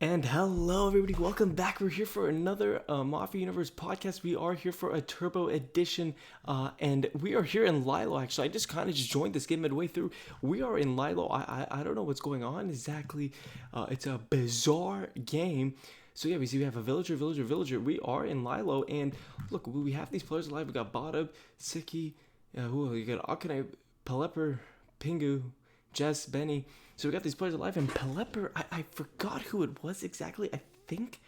And hello, everybody. Welcome back. We're here for another Mafia Universe podcast. We are here for a turbo edition, and we are here in LYLO. Actually, I just kind of just joined this game midway through. We are in LYLO. I don't know what's going on exactly. It's a bizarre game. So yeah, we have a villager. We are in LYLO, and look, we have these players alive. We got Badab, Siki, we got Akane, Peleper, Pingu, Jess, Benny. So we got these players alive, and Peleper, I forgot who it was exactly. I think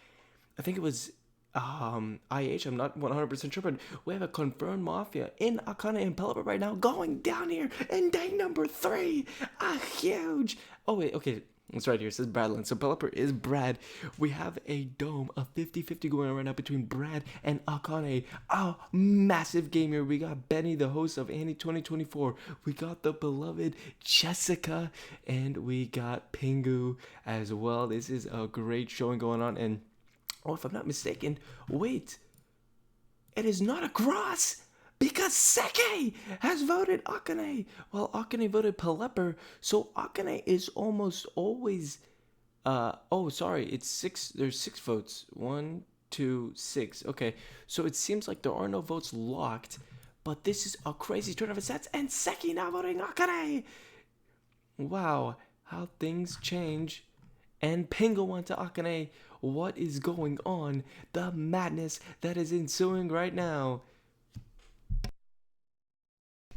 it was IH. I'm not 100% sure, but we have a confirmed Mafia in Akane and Peleper right now, going down here in day number 3. A huge. Oh wait, okay. It's right here. It says Bradland. So Peleper is Brad. We have a dome, a 50-50 going on right now between Brad and Akane. A massive game here. We got Benny, the host of Annie 2024. We got the beloved Jessica. And we got Pingu as well. This is a great showing going on. And, oh, if I'm not mistaken, wait. It is not a cross because Seke has voted Akane, while Akane voted Peleper. So Akane is almost always. Oh, sorry. It's six. There's 6 votes. One, two, six. Okay. So it seems like there are no votes locked, but this is a crazy turn of events. And Seki now voting Akane. Wow, how things change. And Pingo went to Akane. What is going on? The madness that is ensuing right now.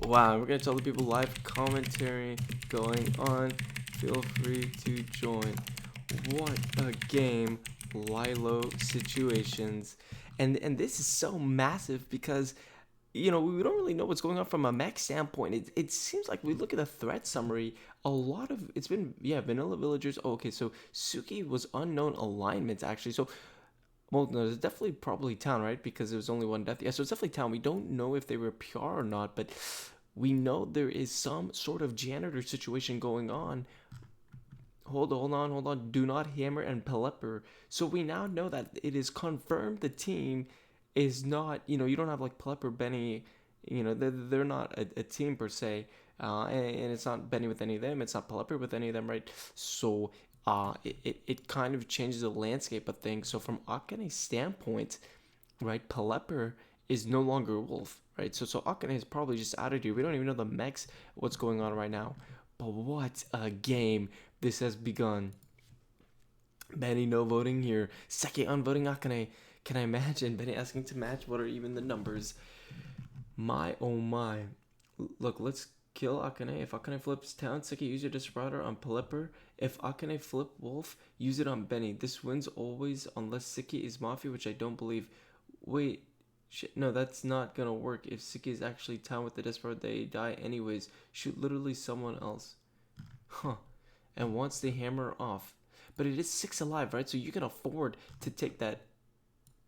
Wow, we're gonna tell the people live commentary going on. Feel free to join. What a game, Lilo situations, and this is so massive because we don't really know what's going on from a mech standpoint. It seems like we look at the threat summary, a lot of it's been vanilla villagers. Oh, okay, so Suki was unknown alignments actually. So well, no, it's definitely probably town, right? Because there was only one death. Yeah, so it's definitely town. We don't know if they were PR or not, but we know there is some sort of janitor situation going on. Hold on. Do not hammer and Peleper. So we now know that it is confirmed the team is not, you don't have like Peleper, Benny, they're not a team per se. And it's not Benny with any of them. It's not Peleper with any of them, right? So it kind of changes the landscape of things. So from Akane's standpoint, right, Peleper is no longer Wolf, right? So Akane is probably just out of here. We don't even know the mechs, what's going on right now. But what a game this has begun. Benny no voting here. Seki unvoting Akane. Can I imagine Benny asking to match? What are even the numbers? My oh my. Look, let's kill Akane. If Akane flips town, Seki use your Desperado on Peleper. If Akane flip Wolf, use it on Benny. This wins always unless Seki is Mafia, which I don't believe. Wait, shit, no, that's not gonna work. If Seki is actually town with the Desperado, they die anyways. Shoot literally someone else. Huh. And once they hammer off. But it is 6 alive, right? So you can afford to take that.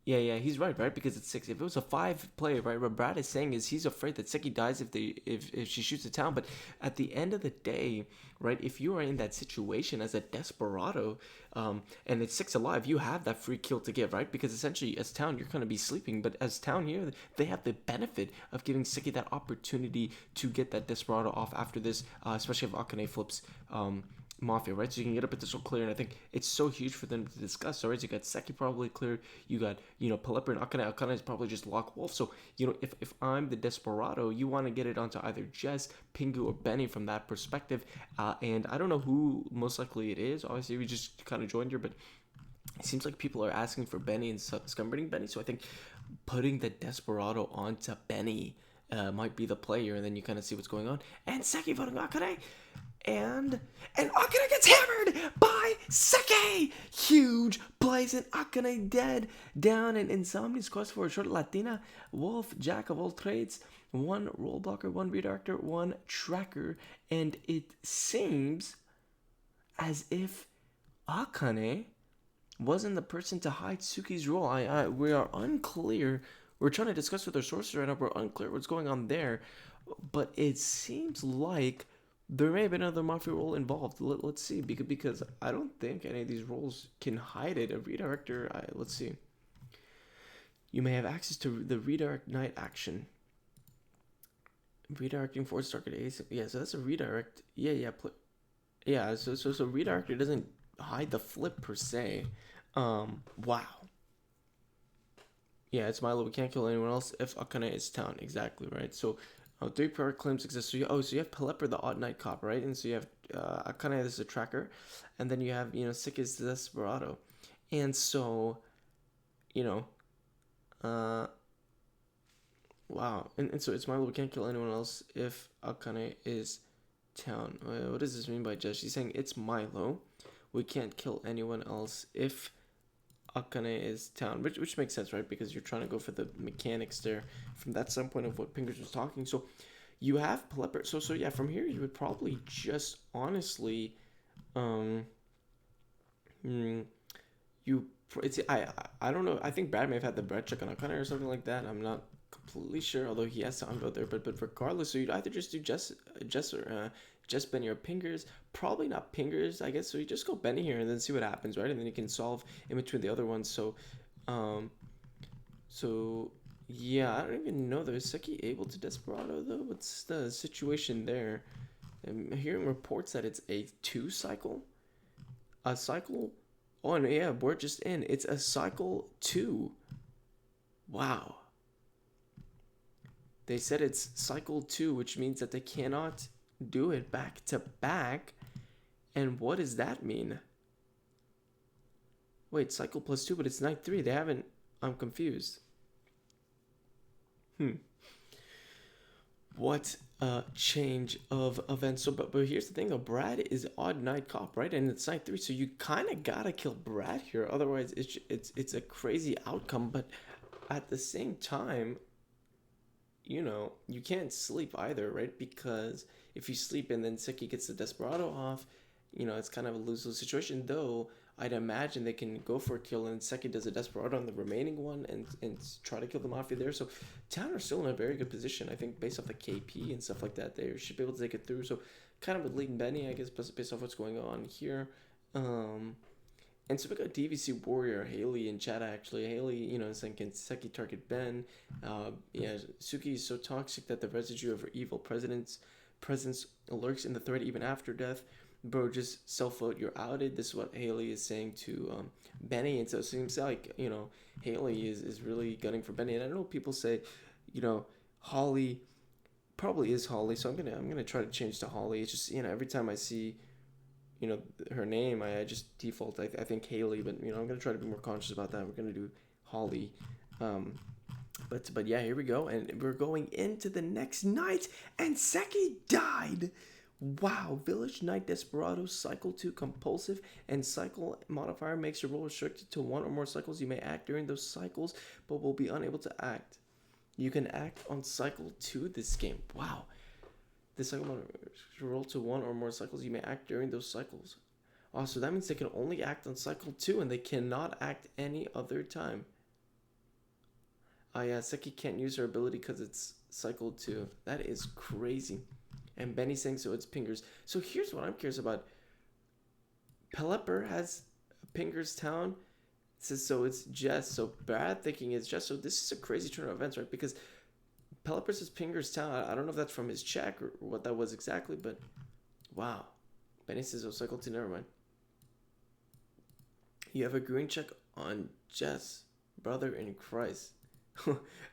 Yeah, he's right, because it's 6. If it was a 5 player, right, what Brad is saying is he's afraid that Seki dies if she shoots a town. But at the end of the day, right, if you are in that situation as a desperado, and it's 6 alive, you have that free kill to give, right? Because essentially, as town, you're gonna be sleeping, but as town here, they have the benefit of giving Seki that opportunity to get that desperado off after this, especially if Akane flips. Mafia, right? So you can get a petition clear, and I think it's so huge for them to discuss. So, right, so you got Seki probably cleared, you got, Peleper and Akane. Akane is probably just lock Wolf. So, if I'm the Desperado, you want to get it onto either Jess, Pingu, or Benny from that perspective. And I don't know who most likely it is. Obviously, we just kind of joined here, but it seems like people are asking for Benny and scumbrating Benny. So I think putting the Desperado onto Benny might be the player, and then you kind of see what's going on. And Seki voting Akane, and Akane gets hammered by Seki. Huge plays and Akane dead down. And Insomnia's quest for a short Latina Wolf, jack of all trades, 1 roll blocker, 1 redirector, 1 tracker, and it seems as if Akane wasn't the person to hide Suki's role. We are unclear. We're trying to discuss with our sources right now. We're unclear what's going on there, but it seems like there may have been another mafia role involved. Let's see, because I don't think any of these roles can hide it. A redirector. Let's see. You may have access to the redirect night action. Redirecting force target ace. Yeah, so that's a redirect. Yeah. So redirector doesn't hide the flip per se. Wow. Yeah, it's Milo. We can't kill anyone else if Akane is town. Exactly right. So, three prior claims exist. So you have Peleper, the odd night cop, right? And so you have Akane, this is a tracker, and then you have Sick is the Desperado, and so you know, uh, wow. And so it's Milo. We can't kill anyone else if Akane is town. What does this mean by Jess? She's saying it's Milo. We can't kill anyone else if Akane is town, which makes sense, right? Because you're trying to go for the mechanics there from that standpoint of what Pingers was talking. So you have Peleper. So yeah, from here you would probably just honestly, um, mm, you it's I don't know. I think Brad may have had the bread check on Akane or something like that. I'm not completely sure, although he has time out there. But regardless, so you'd either just do Jess or Jess Benny or Pingers. Probably not Pingers, I guess. So you just go Benny here and then see what happens, right? And then you can solve in between the other ones. Um, so yeah, I don't even know. Is Seki able to Desperado though? What's the situation there? I'm hearing reports that it's a two cycle, a cycle. Oh, and yeah, we're just in. It's a cycle two. Wow. They said it's cycle two, which means that they cannot do it back to back. And what does that mean? Wait, cycle plus two, but it's night three. They haven't. I'm confused. Hmm. What a change of events. So, but here's the thing though. Brad is odd night cop, right? And it's night three, so you kind of gotta kill Brad here. Otherwise, it's a crazy outcome. But at the same time, you can't sleep either, right? Because if you sleep and then Seki gets the Desperado off, it's kind of a lose-lose situation. Though I'd imagine they can go for a kill and Seki does a Desperado on the remaining one and try to kill the Mafia there. So Town are still in a very good position. I think based off the KP and stuff like that, they should be able to take it through. So kind of with leading Benny, I guess, based off what's going on here. And so we got DVC Warrior Haley in chat actually. Haley, saying can Seki target Ben. Yeah, Suki is so toxic that the residue of her evil presence lurks in the thread even after death. Bro, just self vote, you're outed. This is what Haley is saying to Benny. And so it seems like, Haley is really gunning for Benny. And I know people say, Holly probably is Holly, so I'm gonna try to change to Holly. It's just, every time I see her name, I just default I think Haley, but I'm gonna try to be more conscious about that. We're gonna do Holly. But yeah, here we go, and we're going into the next night, and Seki died. Wow, Village Knight Desperado Cycle 2 Compulsive and Cycle modifier makes your roll restricted to one or more cycles. You may act during those cycles, but will be unable to act. You can act on Cycle 2 this game. Wow. This cycle modifier roll to one or more cycles. You may act during those cycles. Oh, so that means they can only act on Cycle 2 and they cannot act any other time. Yeah, Seki can't use her ability because it's Cycle 2. That is crazy. And Benny's saying so it's Pingers. So here's what I'm curious about. Peleper has Pingers Town. It says so it's Jess. So Brad thinking it's Jess. So this is a crazy turn of events, right? Because Peleper says Pingers Town. I don't know if that's from his check or what that was exactly, but wow. Benny says oh Cycle 2, never mind. You have a green check on Jess, brother in Christ.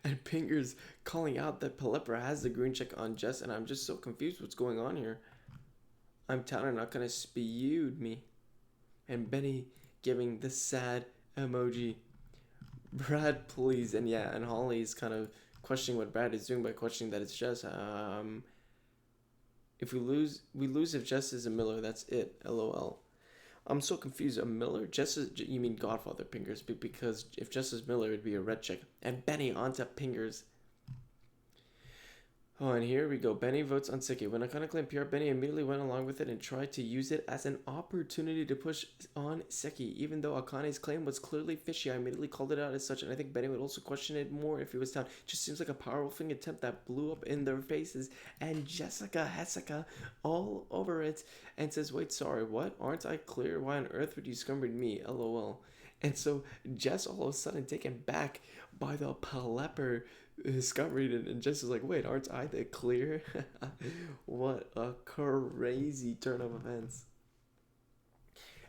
And Pingers calling out that Peleper has the green check on Jess, and I'm just so confused what's going on here. I'm telling her not gonna spewed me. And Benny giving the sad emoji. Brad, please. And yeah, and Holly's kind of questioning what Brad is doing by questioning that it's Jess. If we lose if Jess is a Miller, that's it. LOL. I'm so confused. A Miller? Jess is, you mean Godfather Pingers, because if Jess is Miller, it'd be a red check. And Benny onto Pingers. Oh, and here we go. Benny votes on Seki. When Akane claimed PR, Benny immediately went along with it and tried to use it as an opportunity to push on Seki. Even though Akane's claim was clearly fishy, I immediately called it out as such, and I think Benny would also question it more if he was down. Just seems like a powerful attempt that blew up in their faces, and Jessica Hesika all over it, and says, wait, sorry, what? Aren't I clear? Why on earth would you scumbered me? LOL. And so Jess all of a sudden taken back by the Peleper discovered it, and Jess is like, wait, aren't I the clear? What a crazy turn of events.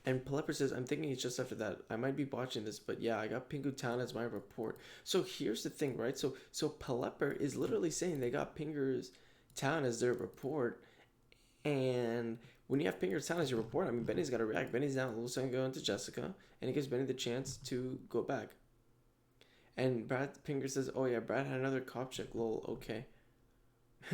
And Plepper says, I'm thinking it's just after that. I might be watching this, but yeah, I got Pingu Town as my report. So here's the thing, right? So Plepper is literally saying they got Pinger's Town as their report. And when you have Pinger's Town as your report, I mean, Benny's got to react. Benny's now losing going to Jessica, and it gives Benny the chance to go back. And Brad Pinger says, oh yeah, Brad had another cop check. Lol, okay.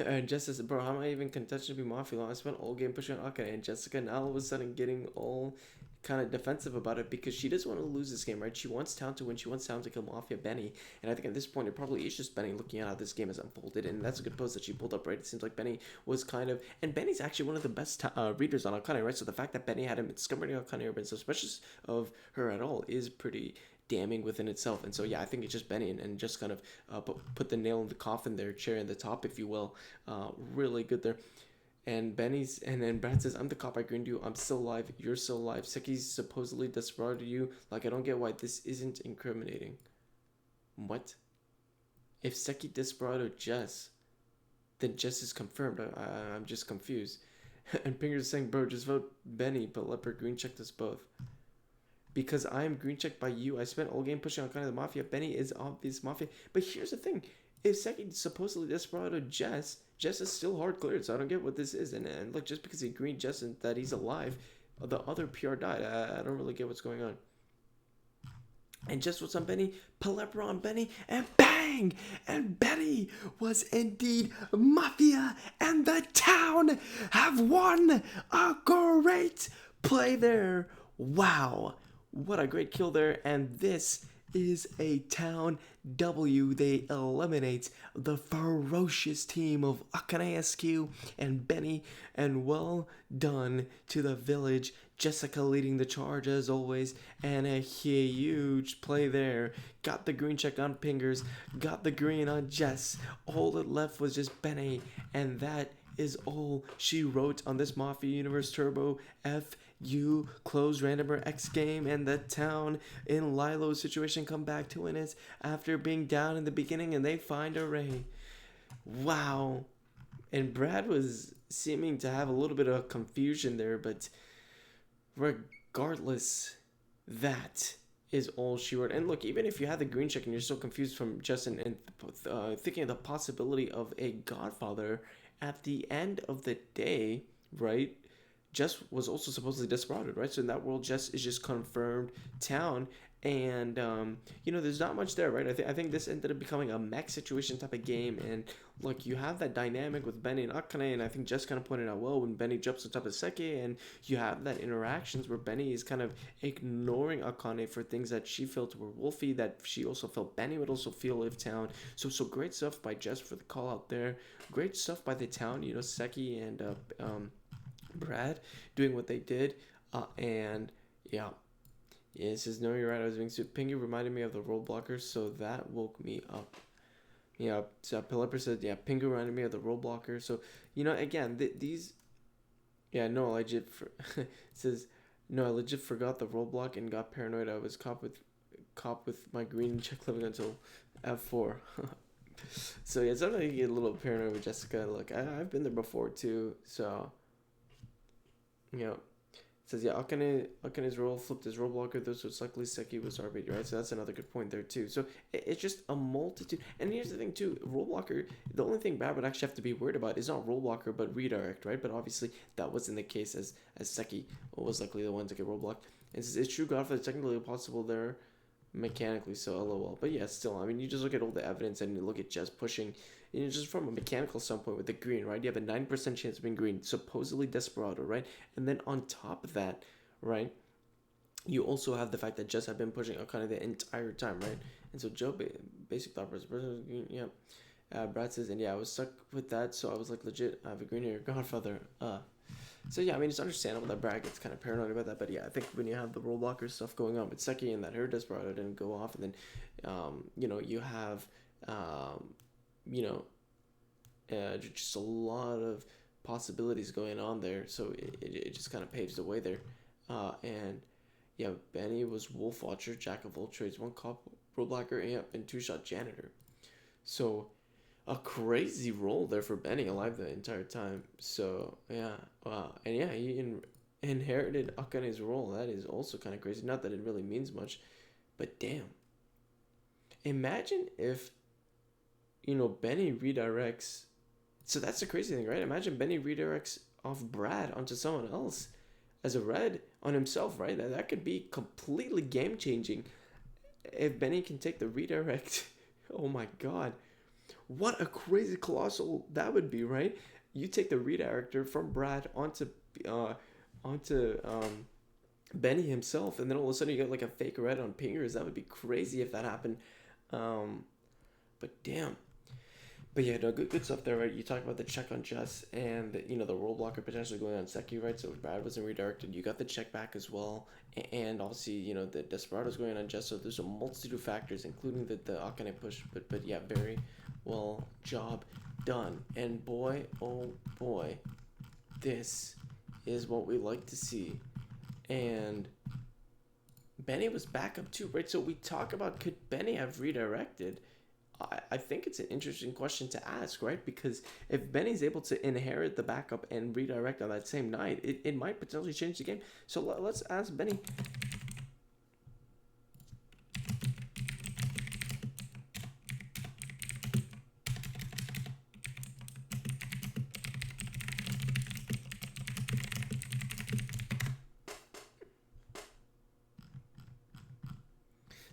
And Jess says, bro, how am I even contention to be Mafia? I spent all game pushing on Akane. And Jessica now all of a sudden getting all kind of defensive about it because she doesn't want to lose this game, right? She wants Town to win. She wants Town to kill Mafia Benny. And I think at this point, it probably is just Benny looking at how this game has unfolded. And that's a good post that she pulled up, right? It seems like Benny was kind of... And Benny's actually one of the best readers on Akane, right? So the fact that Benny had him discovering Akane or been suspicious of her at all is pretty damning within itself. And so yeah, I think it's just Benny and just kind of put the nail in the coffin there, cherry in the top, if you will. Really good there. And then Brad says, I'm the cop, I greened you, I'm still alive, you're still alive, Seki's supposedly desperate to you, like I don't get why this isn't incriminating. What? If Seki desperado Jess, then Jess is confirmed. I'm just confused. And Pinger's saying, bro, just vote Benny, but Leopard green checked us both. Because I am green checked by you. I spent all game pushing on kind of the Mafia. Benny is obvious Mafia. But here's the thing. If Seki supposedly desperado Jess is still hard cleared. So I don't get what this is. And look, just because he agreed Jess and that he's alive, the other PR died. I don't really get what's going on. And just what's on Benny, Palepra on Benny, and bang! And Benny was indeed Mafia, and the Town have won a great play there. Wow. What a great kill there, and this is a Town W. They eliminate the ferocious team of Akane SQ and Benny, and well done to the village. Jessica leading the charge as always, and a huge play there. Got the green check on Pingers, got the green on Jess. All that left was just Benny, and that is all she wrote on this Mafia Universe Turbo FU close randomer X game, and the Town in LYLO situation come back to win it after being down in the beginning, and they find a Ray. Wow. And Brad was seeming to have a little bit of confusion there, but regardless, that is all she wrote. And look, even if you had the green check and you're still confused from Justin and thinking of the possibility of a Godfather, at the end of the day, right, Jess was also supposedly desperado, right? So in that world, Jess is just confirmed Town. And, there's not much there, right? I think this ended up becoming a mech situation type of game. And, look, you have that dynamic with Benny and Akane. And I think Jess kind of pointed out well when Benny jumps on top of Seki. And you have that interactions where Benny is kind of ignoring Akane for things that she felt were wolfy, that she also felt Benny would also feel if Town. So great stuff by Jess for the call out there. Great stuff by the Town, Seki and Brad doing what they did. And, yeah. Yeah, it says, no, you're right, I was being sued. Pingy reminded me of the roll blockers, so that woke me up. Yeah, so Pilepper said, yeah, Pingu reminded me of the roll blocker. So, again, these... Yeah, no, I legit... it says, no, I legit forgot the roll block and got paranoid. I was caught with my green check living until F4. So, yeah, sometimes you get a little paranoid with Jessica. Look, I've been there before, too, so... Says, yeah, Akane's role flipped his role blocker, though, so it's likely Seki was RB, right? So that's another good point there, too. So it's just a multitude. And here's the thing, too. Role blocker, the only thing Brad would actually have to be worried about is not role blocker, but redirect, right? But obviously, that wasn't the case as Seki was likely the one to get role blocked. And says, it's true, Godfather is technically possible there, mechanically, so LOL. But yeah, still, I mean, you just look at all the evidence and you look at Jess pushing, just from a mechanical standpoint with the green, right? You have a 9% chance of being green, supposedly desperado, right? And then on top of that, right, you also have the fact that Jess had been pushing Akane the entire time, right? And so Joe basic thought process, yeah. Brad says, and yeah, I was stuck with that, so I was like, legit, I have a green here, Godfather. So yeah, I mean, it's understandable that Brad gets kind of paranoid about that, but yeah, I think when you have the role blocker stuff going on with Seki and that her desperado didn't go off, and then, you have, just a lot of possibilities going on there, so it just kind of paves the way there. And yeah, Benny was Wolf Watcher, Jack of all trades, one cop, role blocker, and two-shot janitor. So a crazy role there for Benny, alive the entire time. So yeah, wow. And yeah, inherited Akane's role. That is also kind of crazy. Not that it really means much, but damn. Imagine if, Benny redirects. So that's the crazy thing, right? Imagine Benny redirects off Brad onto someone else as a red on himself, right? That could be completely game changing if Benny can take the redirect. Oh my god. What a crazy colossal that would be, right? You take the redirector from Brad uh onto Benny himself, and then all of a sudden you get like a fake red on Pingers. That would be crazy if that happened. Um, but damn. But yeah, no, good stuff there, right? You talk about the check on Jess and the role blocker potentially going on Seki, right? So if Brad wasn't redirected, you got the check back as well, and obviously the Desperado's going on Jess. So there's a multitude of factors, including the Akane push. But yeah, very well job done. And boy, oh boy, this is what we like to see. And Benny was back up too, right? So we talk about, could Benny have redirected? I think it's an interesting question to ask, right? Because if Benny's able to inherit the backup and redirect on that same night, it might potentially change the game. So let's ask Benny.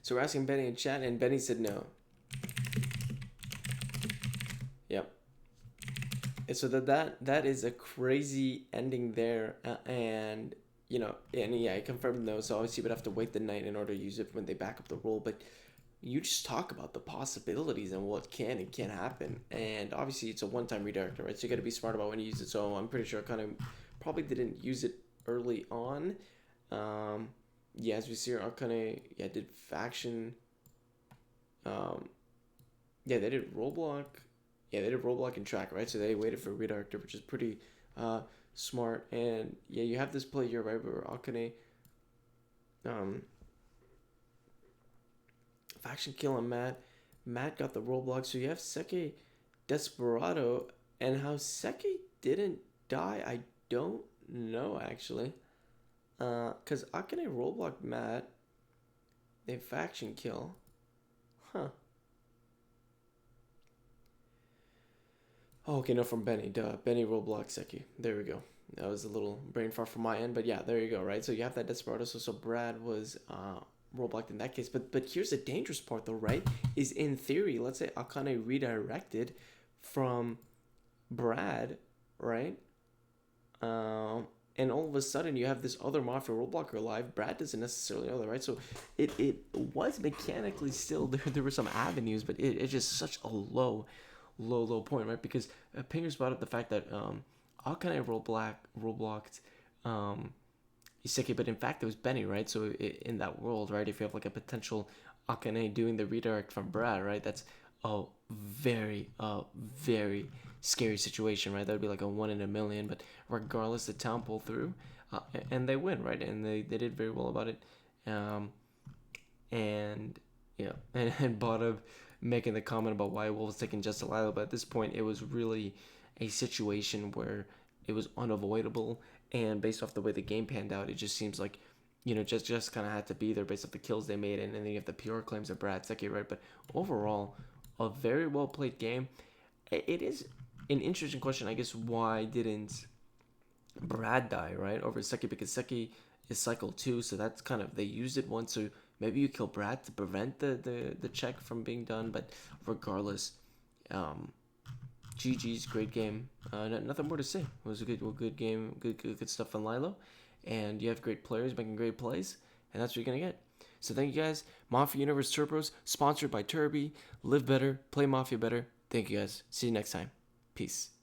So we're asking Benny in chat, and Benny said no. Yep. And so that is a crazy ending there, and yeah, I confirmed no. So obviously, you would have to wait the night in order to use it when they back up the roll. But you just talk about the possibilities and what can and can't happen. And obviously, it's a one-time redirector, right? So you got to be smart about when you use it. So I'm pretty sure I kind of probably didn't use it early on. Yeah, as we see here, Akane, yeah, did faction. Um, yeah, they did roadblock. Yeah, they did roadblock and track, right? So they waited for a redirector, which is pretty uh, smart. And yeah, you have this play here, right, where Akane um, faction kill on Matt. Matt got the roadblock, so you have Seki Desperado, and how Seki didn't die, I don't know actually. Cause Akane roadblocked Matt. They faction kill. Huh. Oh, okay, no, from Benny. Duh. Benny roadblock Seki. There we go. That was a little brain fart from my end, but yeah, there you go, right? So you have that Desperado. So Brad was roadblocked in that case. But here's the dangerous part though, right? Is in theory, let's say Akane redirected from Brad, right? And all of a sudden you have this other Mafia roadblocker alive. Brad doesn't necessarily know that, right? So it was mechanically still there were some avenues, but it's just such a low point, right? Because Pingers brought up the fact that Akane roadblocked Iseki, but in fact it was Benny, right? So in that world, right, if you have like a potential Akane doing the redirect from Brad, right, that's a very scary situation, right? That would be like a 1 in a million. But regardless, the town pulled through, and they win, right? And they did very well about it. And yeah, and Bottom making the comment about why Wolves taking just a LYLO, but at this point it was really a situation where it was unavoidable, and based off the way the game panned out, it just seems like just kind of had to be there based off the kills they made, and then you have the pure claims of Brad Seki, right? But overall, a very well played game. It is an interesting question, I guess. Why didn't Brad die, right, over Seki? Because Seki is cycle 2, so that's kind of, they used it once, so maybe you kill Brad to prevent the check from being done. But regardless, GG's, great game. Nothing more to say. It was a good game, good stuff on LYLO, and you have great players making great plays, and that's what you're gonna get. So thank you guys. Mafia Universe Turbos, sponsored by Turby. Live better, play Mafia better. Thank you guys. See you next time. Peace.